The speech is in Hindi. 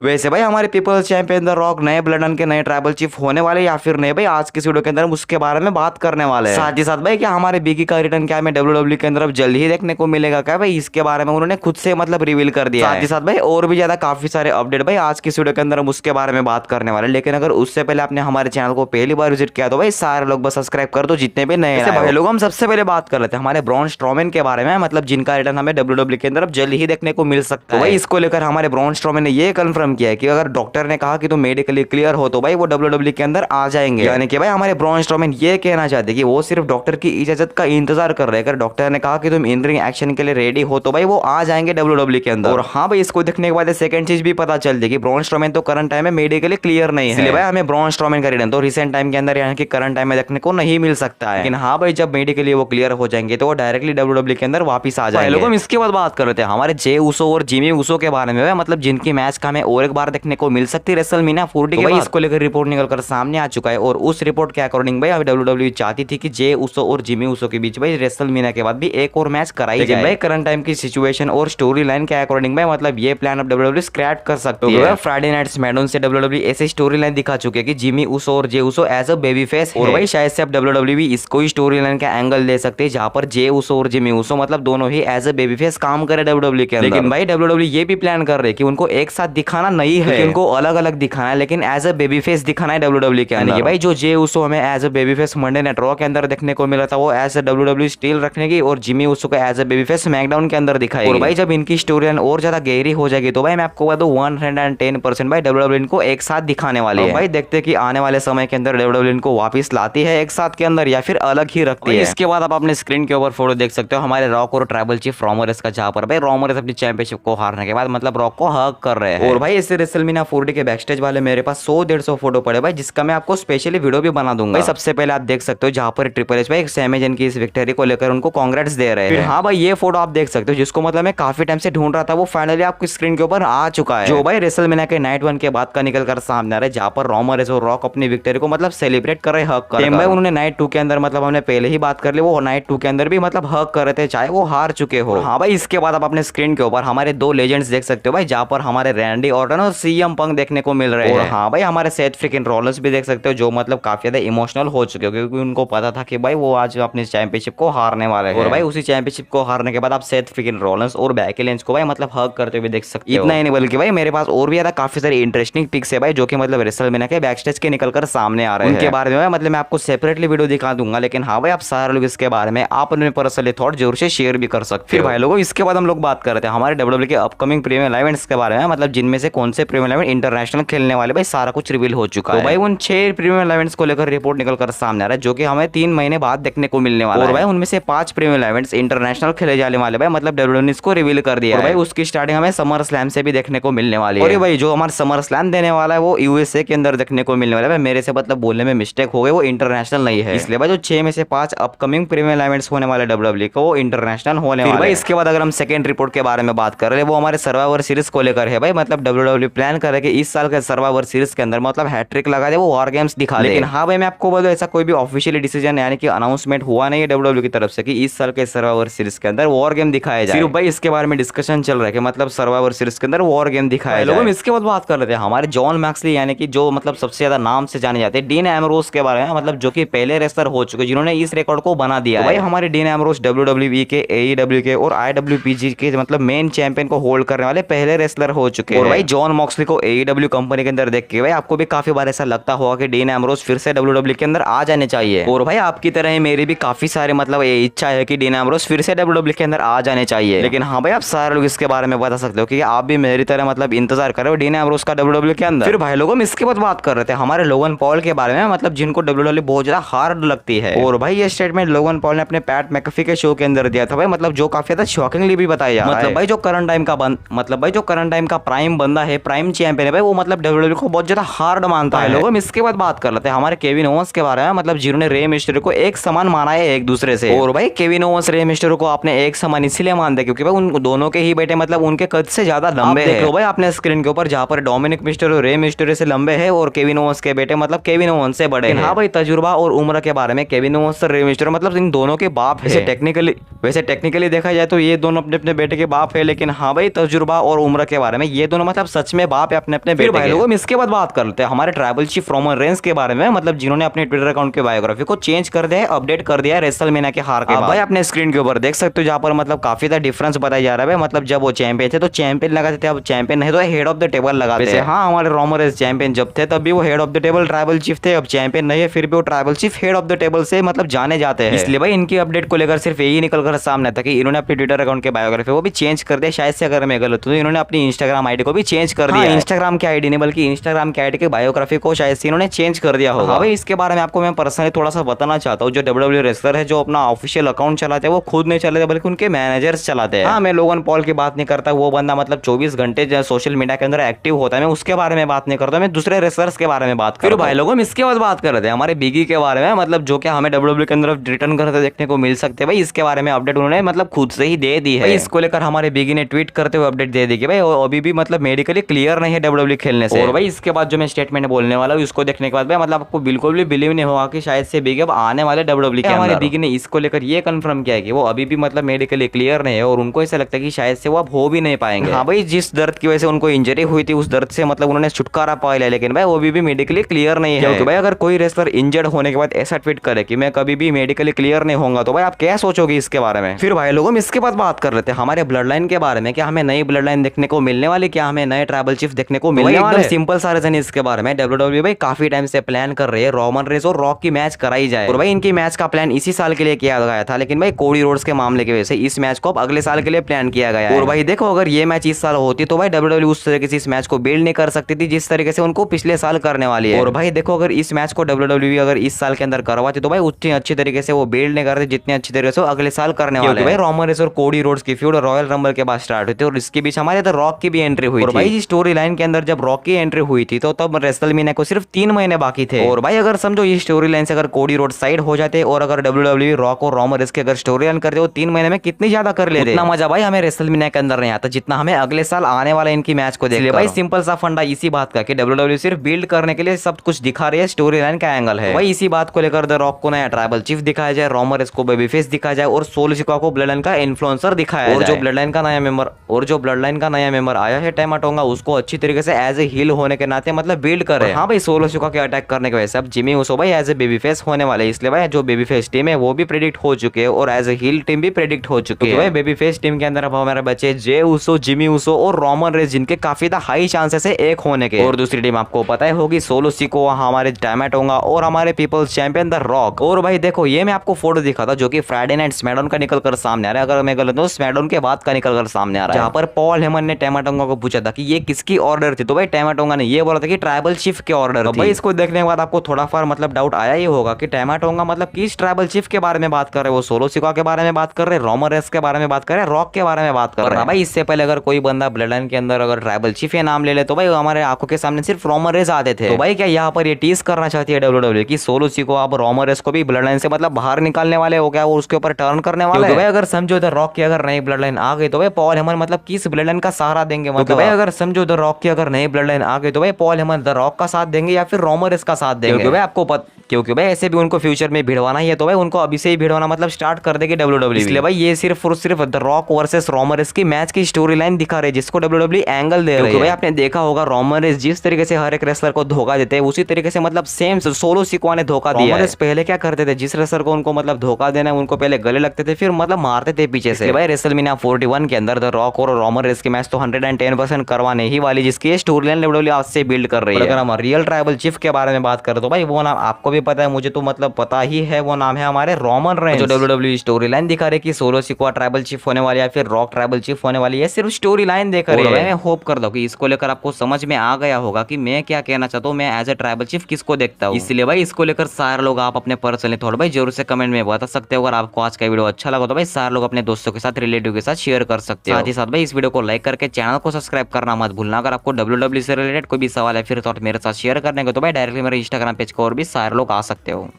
वैसे भाई हमारे पीपल्स चैंपियन द रॉक नए ब्लडन के नए ट्राइबल चीफ होने वाले या फिर नहीं भाई, आज की वीडियो के अंदर हम उसके बारे में बात करने वाले हैं। साथ ही साथ भाई क्या हमारे बिगी का रिटर्न क्या हमें डब्ल्यूडब्ल्यू के अंदर अब जल्द ही देखने को मिलेगा क्या भाई, इसके बारे में उन्होंने खुद से मतलब रिवील कर दिया। साथ ही साथ भाई और भी ज्यादा काफी सारे अपडेट भाई आज की वीडियो के अंदर हम उसके बारे में बात करने वाले। लेकिन अगर उससे पहले आपने हमारे चैनल को पहली बार विजिट किया तो भाई सारे लोग बस सब्सक्राइब कर दो जितने भी नए भाई लोग। हम सबसे पहले बात कर लेते हैं हमारे ब्रॉन स्ट्रोमैन के बारे में, मतलब जिनका रिटर्न हमें डब्ल्यूडब्ल्यू के अंदर अब जल्द ही देखने को मिल सकता है। भाई इसको लेकर हमारे ब्रॉन स्ट्रोमैन ने ये कंफर्म किया है कि अगर डॉक्टर ने कहा कि तुम मेडिकली क्लियर हो तो भाई वो डब्ल्यूडब्ल्यू के अंदर आ जाएंगे। यानी कि भाई हमारे ब्रॉन स्ट्रोमैन ये कहना चाहते कि वो सिर्फ डॉक्टर की इजाजत का इंतजार कर रहे हैं। अगर डॉक्टर ने कहा कि तुम इन रिंग एक्शन के लिए रेडी हो तो भाई वो आ जाएंगे डब्ल्यूडब्ल्यू के अंदर। और हाँ भाई इसको देखने के बाद सेकंड चीज भी पता चल जाएगी, ब्रॉन स्ट्रोमैन तो करंट टाइम में मेडिकली क्लियर नहीं है, इसलिए भाई हमें ब्रॉन स्ट्रोमैन का रिटर्न तो रिसेंट टाइम के अंदर यानी कि करंट टाइम में देखने को नहीं मिल सकता है। लेकिन हाँ भाई जब मेडिकली वो क्लियर हो जाएंगे तो वो डायरेक्टली डब्ल्यूडब्ल्यू के अंदर वापस आ जाएंगे। लोग हम इसके बाद बात कर रहे थे हमारे जे उसो और जिमी उसो के बारे में, मतलब जिनकी मैच का हमें और एक बार देखने को मिल सकती है रेसलमेनिया 40 के बाद। इसको लेकर रिपोर्ट निकलकर सामने आ चुका है और उस रिपोर्ट के अकॉर्डिंग भाई डब्ल्यूडब्ल्यू चाहती थी कि जे उसो और जिमी उसो के बीच भाई रेसलमेनिया के बाद भी एक और मैच कराई जाए। भाई करंट टाइम की सिचुएशन और स्टोरी लाइन के अकॉर्डिंग भाई मतलब ये प्लान अब डब्ल्यूडब्ल्यू स्क्रैप कर सकती है। फ्राइडे नाइट स्मैकडाउन से डब्ल्यूडब्ल्यू ऐसी स्टोरी लाइन दिखा चुके हैं कि जिमी उसो और जे उसो एज अ बेबी फेस, और भाई शायद से अब डब्ल्यूडब्ल्यू भी इसको ही स्टोरी लाइन का एंगल ले सकते हैं जहां पर जे उसो और जिमी उसो मतलब दोनों ही एज अ बेबी फेस काम करे डब्ल्यूडब्ल्यू के अंदर। लेकिन भाई डब्ल्यूडब्ल्यू ये भी प्लान कर रहे हैं कि उनको एक साथ दिखाना नहीं है, उनको अलग अलग दिखाना है, लेकिन एज अ बेबी फेस दिखाना है डब्ल्यूडब्ल्यू के अंदर। भाई जो जे उसो हमें as a baby face Monday night Raw के अंदर देखने को मिला था वो एज अ डब्ल्यूडब्ल्यू स्टील रखने की, और जिमी उसो को as a baby face SmackDown के अंदर दिखाएगी। और भाई जब इनकी स्टोरी लाइन और ज्यादा गहरी हो जाएगी तो भाई मैं आपको बता दूं 110% भाई डब्ल्यूडब्ल्यू इनको एक साथ दिखाने वाली है। भाई देखते हैं कि आने वाले समय के अंदर डब्ल्यूडब्ल्यू इनको वापस लाती है एक साथ के अंदर या फिर अलग ही रखती है। इसके बाद आप अपने स्क्रीन के ऊपर फोटो देख सकते हो हमारे रॉक और ट्राइबल चीफ रॉमरेस का, जहां पर भाई रॉमरेस अपनी चैंपियनशिप को हारने के बाद मतलब रॉक को हग कर रहे हैं। और भाई इस रेसलमेनिया 40 के बैकस्टेज वाले मेरे पास 100-150 फोटो पड़े भाई, जिसका मैं आपको स्पेशली वीडियो भी बना दूंगा। सबसे पहले आप देख सकते हो जहां पर ट्रिपल एच भाई सैमी जैन की इस विक्टरी को लेकर उनको कांग्रेट्स दे रहे हैं। हाँ भाई ये फोटो आप देख सकते हो जिसको मतलब मैं काफी टाइम से ढूंढ रहा था, वो फाइनली आपकी स्क्रीन के ऊपर आ चुका है, जो भाई रेसलमेनिया के नाइट 1 के बाद का निकल कर सामने आ रहा है, जहां पर रॉमरेस और रॉक अपनी विक्टरी को मतलब सेलिब्रेट कर रहे हैं हक कर भाई। उन्होंने नाइट 2 के अंदर मतलब हमने पहले ही बात कर ली, वो नाइट 2 के अंदर भी मतलब हक कर रहे थे चाहे वो हार चुके हो। हाँ भाई इसके बाद आप अपने स्क्रीन के ऊपर हमारे दो लेजेंड्स देख सकते हो भाई, जहां पर हमारे रैंडी ऑर्टन और सीएम पंक देखने को मिल रहे हैं। हाँ भाई हमारे सेथ फ्रीकिंग रॉलिंस भी देख सकते हो जो मतलब काफी ज्यादा इमोशनल हो चुके हो, क्योंकि उनको पता था कि भाई वो आज अपनी चैंपियनशिप को हारने वाले हैं। और भाई उसी चैंपियनशिप को हारने के बाद आप सेथ फ्रीकिंग रॉलिंस और बेकी लिंच को भाई मतलब हग करते हुए देख सकते हो। इतना ही नहीं बल्कि भाई मेरे पास और भी ज्यादा काफी सारी इंटरेस्टिंग पिक्स है भाई, जो कि मतलब रेसलमेनिया के बैकस्टेज के निकलकर सामने आ रहे हैं। उनके बारे में मतलब मैं आपको सेपरेटली वीडियो दिखा दूंगा, लेकिन हाँ भाई आप सारे लोग इसके बारे में आप अपने पर्सनली थॉट जरूर से शेयर भी कर सकते हो। फिर भाई लोगों इसके बाद हम लोग बात कर रहे थे हमारे डब्ल्यूडब्ल्यू के अपकमिंग प्रीमियम इवेंट्स के बारे में, मतलब जिनमें से कौन से प्रीमियम इवेंट इंटरनेशनल खेलने वाले भाई सारा कुछ रिवील हो चुका है। भाई उन 6 प्रीमियम इवेंट्स को लेकर रिपोर्ट निकलकर सामने आ रहा है, जो कि हमें 3 महीने बाद देखने को मिलने वाला है। और भाई उनमें से 5 प्रीमियम इवेंट्स इंटरनेशनल खेले जाने वाले भाई, मतलब डब्ल्यूडब्ल्यू ने इसको रिवील कर दिया है। भाई उसकी स्टार्टिंग हमें समर स्लैम से भी देखने को मिलने वाली है। और भाई जो हमारा समर स्लैम देने वाला है वो यूएसए के अंदर देखने को मिलने वाला है। मेरे से मतलब बोलने में मिस्टेक हो गई, वो इंटरनेशनल नहीं है, इसलिए भाई जो 6 में से 5 अपकमिंग प्रीमियम इवेंट्स होने वाले डब्ल्यूडब्ल्यू को वो इंटरनेशनल होने वाले हैं। इसके बाद अगर हम सेकंड रिपोर्ट के बारे में बात कर रहे हैं वो हमारे सर्वाइवर सीरीज को लेकर है भाई, मतलब डब्ल्यूडब्ल्यू प्लान कर रहे हैं कि इस साल के सर्वाइवर सीरीज के अंदर मतलब हैट्रिक लगा दे, वो वॉर गेम्स दिखा दे। लेकिन हाँ भाई मैं आपको बोलूं ऐसा कोई भी ऑफिशियली डिसीजन यानी कि अनाउंसमेंट हुआ नहीं है डब्ल्यूडब्ल्यू की तरफ से कि इस साल के सर्वाइवर सीरीज के अंदर वॉर गेम दिखाया जाए। सिर्फ भाई इसके बारे में डिस्कशन चल रहा है कि मतलब सर्वाइवर सीरीज के अंदर वॉर गेम दिखाया जाए। लोग इसके बाद बात कर रहे थे हमारे जॉन मैक्सली यानी कि जो मतलब सबसे ज्यादा नाम से जाने जाते हैं डीन एमरोज के बारे में, मतलब जो कि पहले रेसलर हो चुके जिन्होंने इस रिकॉर्ड को बना दिया है। भाई हमारे डीन एमरोज डब्ल्यूडब्ल्यू के एईडब्ल्यू के और आईडब्ल्यूपीजी के मतलब मेन चैंपियन को होल्ड करने वाले पहले रेसलर हो चुके हैं। और भाई जॉन मॉक्सली को एईडब्ल्यू कंपनी के अंदर देख के भाई आपको भी काफी बार ऐसा लगता होगा कि डीन एमरोज फिर से डब्ल्यूडब्ल्यू के अंदर आ जाने चाहिए। और भाई आपकी तरह ही मेरी भी काफी सारे मतलब ये इच्छा है कि डीन एमरोज फिर से डब्ल्यूडब्ल्यू के अंदर आ जाने चाहिए। लेकिन हाँ भाई आप सारे लोग इसके बारे में बता सकते हो कि आप भी मेरी तरह मतलब इंतजार कर रहे हो डीन एमरोज का डब्ल्यूडब्ल्यू के अंदर। फिर भाई लोगों हम इसके बाद बात कर रहे थे हमारे लोगन पॉल के बारे में, मतलब जिनको डब्ल्यूडब्ल्यू बहुत ज्यादा हार्ड लगती है। और भाई ये स्टेटमेंट लोगन पॉल ने अपने पैट मैकफी के शो के अंदर दिया था भाई, मतलब जो काफी ज्यादा शॉकिंगली भी बताया जा रहा है। मतलब भाई जो करंट टाइम का प्राइम बंदा है, प्राइम चैंपियन है भाई, वो मतलब डब्ल्यूडब्ल्यू को बहुत ज्यादा हार्ड मानता है। लोगों हम इसके बाद बात कर लेते हैं हमारे केविन ओवंस के बारे में, मतलब जिन्होंने रे मिस्टेरियो को एक समान माना है एक दूसरे से। और भाई केविन ओवंस रे मिस्टेरियो को आपने एक समान इसलिए मानते क्योंकि भाई उन दोनों के ही बेटे मतलब उनके कद से ज्यादा लंबे हैं। देखो भाई आपने स्क्रीन के ऊपर जहां पर डोमिनिक मिस्टेरियो रे मिस्टेरियो से लंबे हैं और केविन ओवंस के बेटे मतलब केविन ओवंस से बड़े हैं। हाँ भाई तजुर्बा और उम्र के बारे में केविन ओवंस और रे मिस्टेरियो मतलब इन दोनों के बाप है। वैसे टेक्निकली देखा जाए तो ये दोनों अपने अपने बेटे के बाप है, लेकिन हाँ भाई तजुर्बा और उम्र के बारे में ये दोनों मतलब सच में बाप है अपने अपने बेटे भाई लोगों। इसके बाद बात करते हैं हमारे ट्राइबल चीफ रोमन रेंस के बारे में, मतलब जिन्होंने अपने ट्विटर अकाउंट के बायोग्राफी को चेंज कर दिया है, अपडेट कर दिया है रेसलमेनिया के हार के बाद। भाई अपने स्क्रीन के ऊपर देख सकते हो जहाँ पर मतलब काफी ज्यादा डिफरेंस बताया जा रहा है। मतलब जब वो चैंपियन थे तो चैंपियन लगाते थे, अब चैंपियन नहीं तो हेड ऑफ द टेबल लगाते थे। हाँ हमारे रोमन रेंस चैंपियन जब थे तब भी वो head of the table tribal chief थे, अब चैंपियन नहीं है फिर भी वो tribal chief head of the table से मतलब जाने जाते हैं। इसलिए भाई इनकी अपडेट को लेकर सिर्फ यही निकल कर सामने था कि इन्होंने अपने ट्विटर अकाउंट के बायोग्राफी वो भी चेंज कर दिया। शायद से अगर मैं गलत हूं तो इन्होंने अपनी इंस्टाग्राम आईडी को भी चेंज कर दिया। इंस्टाग्राम की आईडी नहीं बल्कि इंस्टाग्राम की आईडी के बायोग्राफी को शायद से इन्होंने चेंज कर दिया होगा। भाई इसके बारे में आपको मैं पर्सनली थोड़ा सा बताना चाहता हूँ। जो डब्ल्यूडब्ल्यू रेसलर है जो अपना ऑफिशियल अकाउंट चलाते हैं वो खुद नहीं चलाते बल्कि उनके मैनेजर्स चलाते हैं। हाँ मैं लोगन पॉल की बात नहीं करता, वो बंदा मतलब 24 घंटे सोशल मीडिया के अंदर एक्टिव होता है, मैं उसके बारे में बात नहीं करता, मैं दूसरे रेसलर्स के बारे में बात करता हूं। भाई लोगों इसके बाद बात कर रहे थे हमारे बिगी के बारे में, मतलब जो कि हमें डब्ल्यूडब्ल्यू के अंदर रिटर्न करते देखने को मिल सकते हैं। भाई इसके बारे में अपडेट उन्होंने मतलब खुद से ही दे दी है। इसको लेकर हमारे बिगी ने ट्वीट करते हुए अपडेट दे दी कि भाई अभी भी मतलब मेडिकली क्लियर नहीं है डब्ल्यूडब्ल्यू खेलने से। और भाई इसके बाद जो मैं स्टेटमेंट बोलने वाला हूँ उसको देखने के बाद भाई मतलब आपको बिल्कुल भी बिलीव नहीं होगा कि शायद से बिगी अब आने वाले डब्ल्यूडब्ल्यू के। हमारे बिगी ने इसको लेकर ये कंफर्म किया है कि वो अभी भी मतलब मेडिकली क्लियर नहीं है और उनको ऐसा लगता है कि शायद से वो अब हो भी नहीं पाएंगे। हाँ भाई जिस दर्द की वजह से उनको इंजरी हुई थी उस दर्द से मतलब उन्होंने छुटकारा पा लिया, लेकिन भाई वो अभी भी मेडिकली क्लियर नहीं है। क्योंकि भाई अगर कोई रेसलर इंजर्ड होने के बाद ऐसा ट्वीट करे कि मैं कभी भी मेडिकली क्लियर नहीं होगा तो भाई आप क्या सोचोगे इसके बारे में। फिर भाई लोगों इसके बाद बात कर लेते हैं हमारे ब्लड लाइन के बारे में। क्या हमें नई ब्लड लाइन देखने को मिलने वाली, क्या हमें नए ट्राइबल चीफ देखने को मिलने वाले? सिंपल सा रीजन इसके बारे में डब्ल्यूडब्ल्यू भाई काफी टाइम से प्लान कर रही है रोमन रेंस और रॉक की मैच कराई जाए। और भाई इनकी मैच का प्लान इसी साल के लिए किया गया था, लेकिन भाई कोडी रोड्स के मामले की वजह से इस मैच को अब अगले साल के लिए प्लान किया गया है। और भाई देखो अगर ये मैच इस साल होती तो भाई डब्ल्यूडब्ल्यू उस तरीके से इस मैच को बिल्ड नहीं कर सकती थी जिस तरीके से उनको पिछले साल करने वाली है। और भाई देखो अगर इस मैच को डब्ल्यूडब्ल्यू अगर इस साल के अंदर करवाती तो भाई उतनी अच्छी तरीके से वो बिल्ड नहीं करते जितनी अच्छी तरीके से अगले साल करने वाले। भाई रोमन रेंस और कोडी रोड्स की फ्यूड रॉयल रंबल के बाद स्टार्ट हुई थी और इसके बीच हमारे रॉक की भी एंट्री हुई थी। और भाई स्टोरी लाइन के अंदर जब रॉक की एंट्री हुई थी तो तब रेसलमेनिया को सिर्फ 3 महीने बाकी थे। और भाई अगर समझो ये स्टोरी लाइन से अगर कोडी रोड साइड हो जाते और अगर डब्ल्यूडब्ल्यू रॉक और रोमन रेंस की अगर स्टोरी लाइन करते वो 3 महीने में कितनी ज्यादा कर लेते। इतना मजा भाई हमें रेसलमेनिया के अंदर नहीं आता जितना हमें अगले साल आने वाले इनकी मैच को देखकर। भाई सिंपल सा फंडा इसी बात का कि डब्ल्यूडब्ल्यू सिर्फ बिल्ड करने के लिए सब कुछ दिखा रही है, स्टोरी लाइन का एंगल है। भाई इसी बात को लेकर द रॉक को नया ट्राइबल चीफ दिखाया जाए, रोमन रेंस को बेबी फेस दिखाया जाए और सोलो सिकोआ को ब्लड लाइन का इन्फ्लुएंसर दिखाया जाए। और जो ब्लड लाइन का नया मेंबर आया है टाइमा टोंगा उसको अच्छी तरीके से एज ए हील होने के नाते मतलब बिल्ड करे। हाँ भाई सोलो सिकोआ के अटैक करने की वजह से अब जिमी ऊसो भाई एज ए बेबी फेस होने वाले, इसलिए भाई जो बेबी फेस टीम है वो भी प्रेडिक्ट हो चुके हैं और एज ए हील टीम भी प्रेडिक्ट हो चुकी है। बेबी फेस टीम के अंदर अब हमारे बच्चे जे ऊसो, जिमी ऊसो और रोमन रेंस जिनके काफी हाई चांसेस है एक होने के। और दूसरी टीम आपको पता ही होगी सोलो सिकोआ, हमारे टाइमा टोंगा और हमारे पीपल्स चैंपियन द रॉक। और भाई देखो ये मैं आपको फोटो दिखा था जो कि फ्राइडे नाइट स्मैकडाउन का निकल कर सामने आ रहा है, अगर मैं गलत हूं स्मैकडाउन के बाद का निकल कर सामने आ रहा है, जहां पर पॉल हेमन ने टाइमा टोंगा को पूछा था कि ये किसकी ऑर्डर थी, तो भाई टाइमा टोंगा ने ये बोला था कि ट्राइबल चीफ के ऑर्डर थी। भाई इसको देखने के बाद आपको थोड़ा फार मतलब डाउट आया ही होगा कि टाइमा टोंगा मतलब किस ट्राइबल चीफ के बारे में बात कर रहे हैं, वो सोलो सिकोआ के बारे में बात कर रहे हैं, रोमन रेंस के बारे में बात कर रहे हैं, रॉक के बारे में बात कर रहे हैं। भाई इससे पहले अगर कोई बंदा ब्लड लाइन के अंदर अगर ट्राइबल चीफ ये नाम ले ले तो भाई हमारे आंखों के सामने सिर्फ रोमन रेंस आते थे। तो भाई क्या यहाँ पर ये टीज करना चाहती है डब्ल्यूडब्ल्यू की सोलो सिकोआ अब रोमन रेंस को भी ब्लड लाइन से मतलब बाहर निकालने वाले हो, क्या वो उसके ऊपर टर्न करने वाले? भाई अगर समझो द रॉक की अगर नई ब्लड लाइन आ गई तो भाई पॉल हेमन मतलब किस ब्लड लाइन का सहारा देंगे? मतलब भाई अगर समझो द रॉक की अगर नई ब्लड लाइन आ गई तो भाई पॉल हेमन द रॉक का साथ देंगे या फिर रोमन रेंस का साथ देंगे? भाई आपको क्योंकि भाई ऐसे भी उनको फ्यूचर में भिड़वाना ही है तो भाई उनको अभी से ही भिड़वाना मतलब स्टार्ट कर देगी डब्ल्यूडब्ल्यू। इसलिए भाई ये सिर्फ और सिर्फ the rock versus Roman Reigns की मैच की स्टोरी लाइन दिखा रहे जिसको डब्ल्यूडब्ल्यू एंगल दे रही है। भाई आपने देखा होगा रोमन रेंस जिस तरीके से हर एक रेसलर को धोखा देते हैं उसी तरीके से मतलब सेम सोलो सिकोआ ने धोखा दिया। रोमन रेंस पहले क्या करते थे, जिस रेसलर को उनको मतलब धोखा देना उनको पहले गले लगते थे फिर मतलब मारते थे पीछे से। भाई रेसलमेनिया 41 के अंदर द रॉक और रोमन रेंस की मैच तो 110% करवाने ही वाली जिसकी स्टोरी लाइन डब्ल्यूडब्ल्यू आज से बिल्ड कर रही है। अगर हम रियल ट्राइबल चीफ के बारे में बात करें तो भाई वो नाम आपको भी पता है, मुझे तो मतलब पता ही है, वो नाम है हमारे रोमन रेंस। जो डब्ल्यूडब्ल्यू स्टोरी लाइन दिखा रही कि सोलो सिकोआ ट्राइबल चीफ होने वाली है फिर रॉक ट्राइबल चीफ होने वाली है, सिर्फ स्टोरी लाइन देख रही है। मैं होप करता हूँ कि इसको लेकर आपको समझ में आ गया होगा कि मैं क्या कहना चाहता हूँ, मैं एज ए ट्राइबल चीफ किसको देखता हूँ। इसलिए भाई इसको लेकर सारे लोग आप अपने पर्सनली थोड़ा भाई जरूर से कमेंट में बता सकते हो। अगर आपको आज का वीडियो अच्छा लगा तो भाई सारे लोग अपने दोस्तों के साथ, रिलेटिव के साथ शेयर कर सकते हो। साथ ही साथ भाई इस वीडियो को लाइक करके चैनल को सब्सक्राइब करना मत भूलना। अगर आपको डब्ल्यूडब्ल्यू से रिलेटेड कोई भी सवाल है फिर तो मेरे साथ शेयर करने को तो भाई डायरेक्टली मेरे इंस्टाग्राम पेज को और भी सारे लोग आ सकते हो।